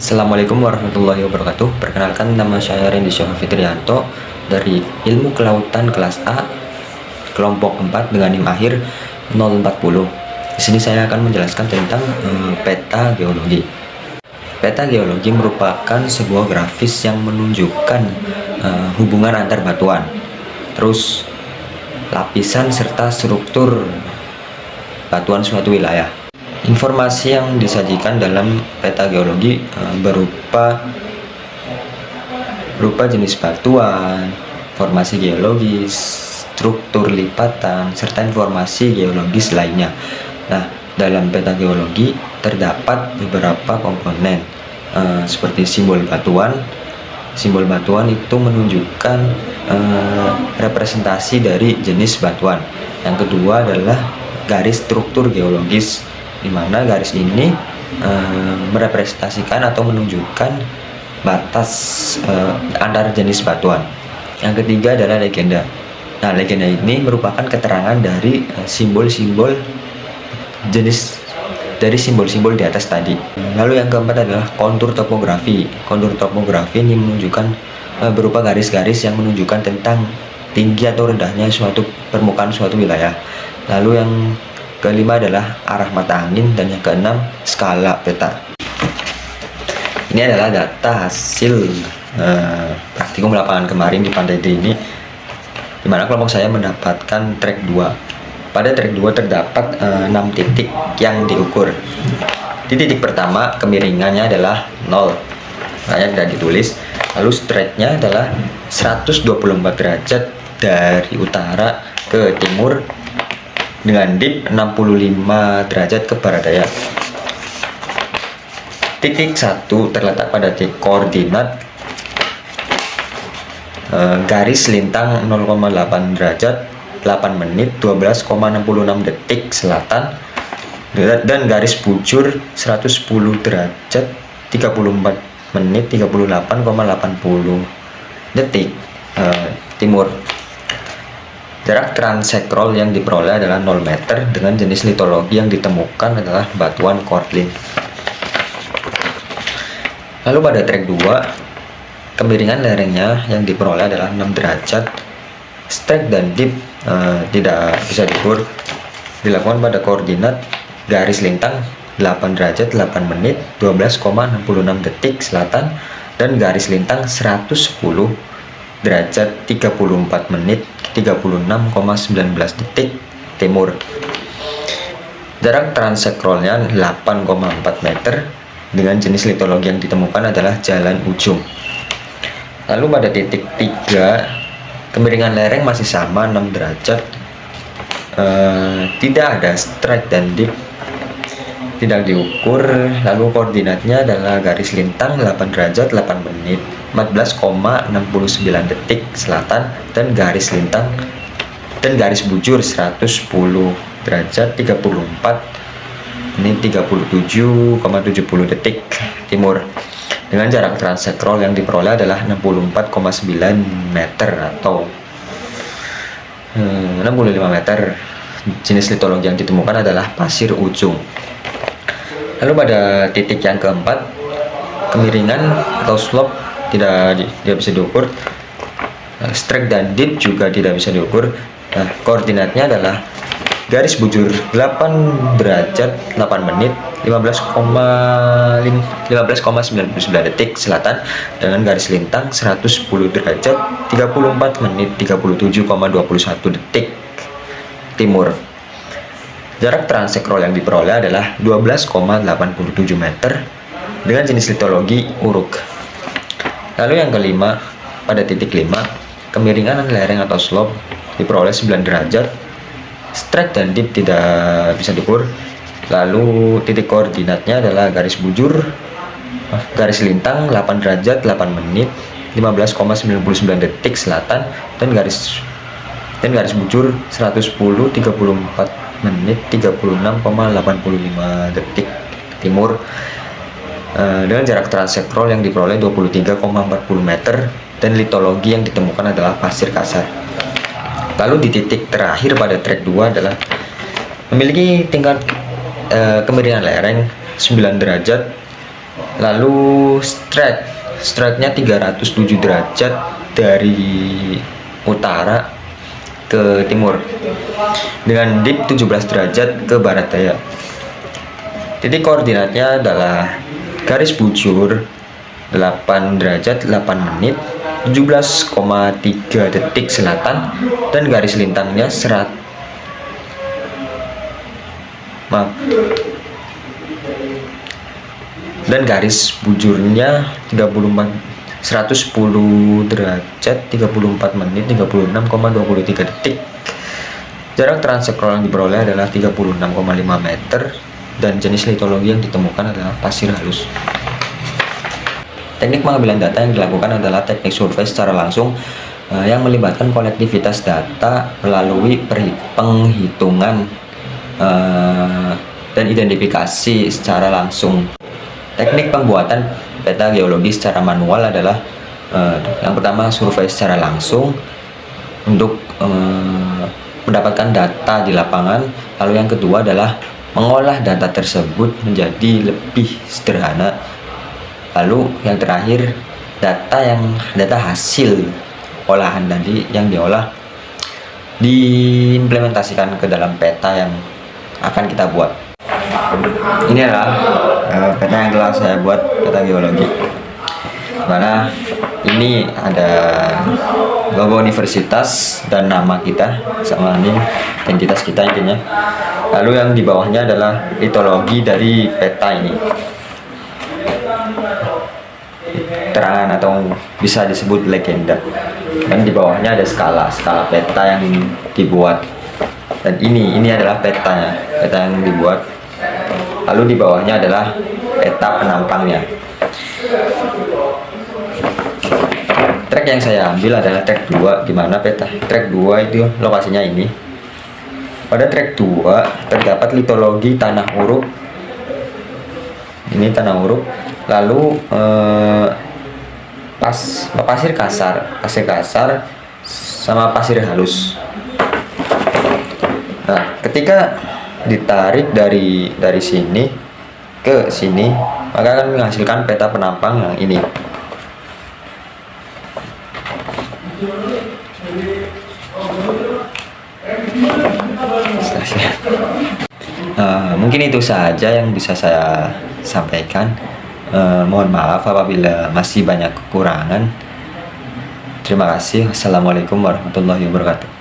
Assalamualaikum warahmatullahi wabarakatuh. Perkenalkan, nama saya Randy Syafah Fitrianto dari Ilmu Kelautan kelas A, kelompok 4 dengan NIM akhir 040. Di sini saya akan menjelaskan tentang peta geologi. Peta geologi merupakan sebuah grafis yang menunjukkan hubungan antar batuan, terus lapisan serta struktur batuan suatu wilayah. Informasi yang disajikan dalam peta geologi berupa jenis batuan, formasi geologis, struktur lipatan, serta informasi geologis lainnya. Nah, dalam peta geologi terdapat beberapa komponen seperti simbol batuan. Simbol batuan itu menunjukkan representasi dari jenis batuan. Yang kedua adalah garis struktur geologis, di mana garis ini merepresentasikan atau menunjukkan batas antar jenis batuan. Yang ketiga adalah legenda. Nah, legenda ini merupakan keterangan dari simbol-simbol jenis dari simbol-simbol di atas tadi. Lalu yang keempat adalah kontur topografi. Kontur topografi ini menunjukkan berupa garis-garis yang menunjukkan tentang tinggi atau rendahnya suatu permukaan suatu wilayah. Lalu yang kelima adalah arah mata angin, dan yang keenam skala peta. Ini adalah data hasil praktikum lapangan kemarin di Pantai Drini, di mana kelompok saya mendapatkan trek 2. Pada trek 2 terdapat 6 titik yang diukur. Di titik pertama kemiringannya adalah 0, makanya tidak ditulis. Lalu straightnya adalah 124 derajat dari utara ke timur, dengan dip 65 derajat ke barat daya. Titik 1 terletak pada titik koordinat garis lintang 0,8 derajat 8 menit 12,66 detik selatan, dan garis bujur 110 derajat 34 menit 38,80 detik timur. Jarak transekrol yang diperoleh adalah 0 meter, dengan jenis litologi yang ditemukan adalah batuan Korthlin. Lalu pada trek 2, kemiringan lerengnya yang diperoleh adalah 6 derajat. Strike dan dip tidak bisa diukur, dilakukan pada koordinat garis lintang 8 derajat 8 menit 12,66 detik selatan, dan garis lintang 110 derajat 34 menit 36,19 detik timur. Jarak transekrolnya 8,4 meter, dengan jenis litologi yang ditemukan adalah jalan ujung. Lalu pada titik 3, kemiringan lereng masih sama 6 derajat, tidak ada strike dan dip, tidak diukur. Lalu koordinatnya adalah garis lintang 8 derajat 8 menit 14,69 detik selatan, dan garis lintang dan garis bujur 110 derajat 34 menit 37,70 detik timur, dengan jarak transekrol yang diperoleh adalah 64,9 meter atau 65 meter. Jenis litologi yang ditemukan adalah pasir ujung. Lalu pada titik yang keempat, kemiringan atau slope tidak bisa diukur. Strike dan dip juga tidak bisa diukur. Nah, koordinatnya adalah garis bujur 8 derajat 8 menit 15,99 detik selatan, dengan garis lintang 110 derajat 34 menit 37,21 detik timur. Jarak transekrol yang diperoleh adalah 12,87 meter, dengan jenis litologi uruk. Lalu yang kelima, pada titik 5, kemiringan lereng atau slope diperoleh 9 derajat. Strike dan dip tidak bisa diukur. Lalu titik koordinatnya adalah garis lintang 8 derajat 8 menit 15,99 detik selatan, dan garis bujur 110 34 menit 36,85 detik timur, dengan jarak transekrol yang diperoleh 23,40 meter, dan litologi yang ditemukan adalah pasir kasar. Lalu di titik terakhir pada trek 2 adalah memiliki tingkat kemiringan lereng 9 derajat Lalu strike-nya 307 derajat dari utara ke timur dengan dip 17 derajat ke barat daya. Titik koordinatnya adalah garis bujur 8 derajat 8 menit 17,3 detik selatan dan garis lintangnya dan garis bujurnya 110 derajat 34 menit 36,23 detik. Jarak transeksual yang diperoleh adalah 36,5 meter dan jenis litologi yang ditemukan adalah pasir halus. Teknik pengambilan data yang dilakukan adalah teknik survei secara langsung yang melibatkan kolektivitas data melalui penghitungan dan identifikasi secara langsung. Teknik pembuatan peta geologi secara manual adalah yang pertama survei secara langsung untuk mendapatkan data di lapangan, lalu yang kedua adalah mengolah data tersebut menjadi lebih sederhana, lalu yang terakhir data hasil olahan tadi yang diolah diimplementasikan ke dalam peta yang akan kita buat. Ini adalah peta yang telah saya buat, peta geologi, mana ini ada logo universitas dan nama kita sama ini identitas kita intinya. Lalu yang di bawahnya adalah litologi dari peta ini, terangan atau bisa disebut legenda, dan di bawahnya ada skala peta yang dibuat, dan ini adalah peta yang dibuat. Lalu di bawahnya adalah peta penampangnya. Track yang saya ambil adalah track 2, di mana peta track 2 itu lokasinya ini. Pada track 2 terdapat litologi tanah uruk. Ini tanah uruk. Lalu pasir kasar sama pasir halus. Nah, ketika ditarik dari sini ke sini, maka akan menghasilkan peta penampang yang ini. Mungkin itu saja yang bisa saya sampaikan. Mohon maaf apabila masih banyak kekurangan. Terima kasih. Wassalamualaikum warahmatullahi wabarakatuh.